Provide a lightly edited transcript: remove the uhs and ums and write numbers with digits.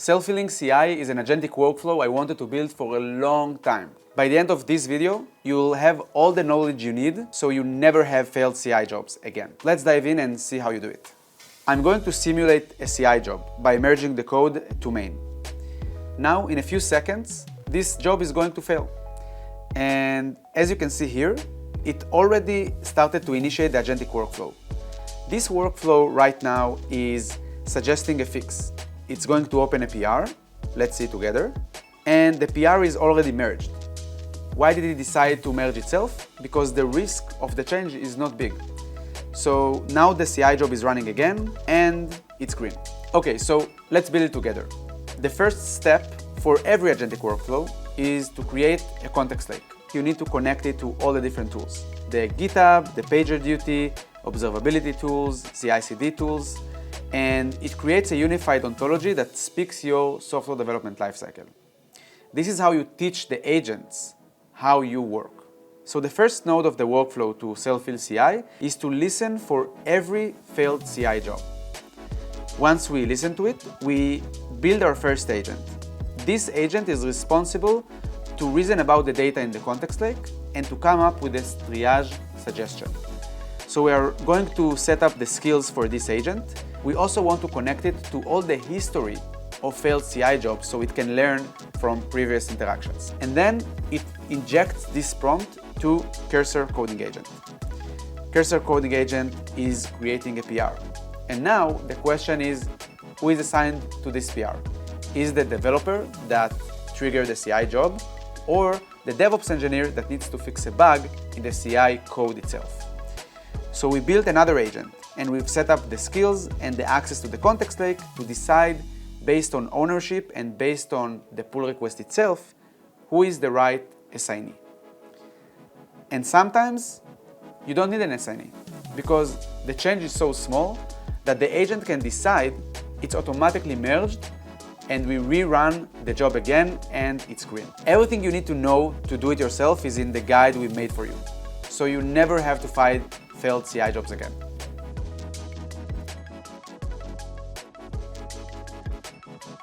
Self-healing CI is an agentic workflow I wanted to build for a long time. By the end of this video, you'll have all the knowledge you need so you never have failed CI jobs again. Let's dive in and see how you do it. I'm going to simulate a CI job by merging the code to main. Now, in a few seconds, this job is going to fail. And as you can see here, it already started to initiate the agentic workflow. This workflow right now is suggesting a fix. It's going to open a PR, let's see together, and the PR is already merged. Why did it decide to merge itself? Because the risk of the change is not big. So now the CI job is running again and it's green. Okay, so let's build it together. The first step for every agentic workflow is to create a context lake. You need to connect it to all the different tools. The GitHub, the PagerDuty, observability tools, CI/CD tools, and it creates a unified ontology that speaks your software development lifecycle. This is how you teach the agents how you work. So the first node of the workflow to self-heal CI is to listen for every failed CI job. Once we listen to it, we build our first agent. This agent is responsible to reason about the data in the context lake and to come up with this triage suggestion. So we are going to set up the skills for this agent. We also want to connect it to all the history of failed CI jobs so it can learn from previous interactions. And then it injects this prompt to Cursor Coding Agent. Cursor Coding Agent is creating a PR. And now the question is, who is assigned to this PR? Is the developer that triggered the CI job or the DevOps engineer that needs to fix a bug in the CI code itself? So we built another agent and we've set up the skills and the access to the context lake to decide based on ownership and based on the pull request itself, who is the right assignee. And sometimes you don't need an assignee because the change is so small that the agent can decide it's automatically merged and we rerun the job again and it's green. Everything you need to know to do it yourself is in the guide we made for you. So you never have to fight failed CI jobs again.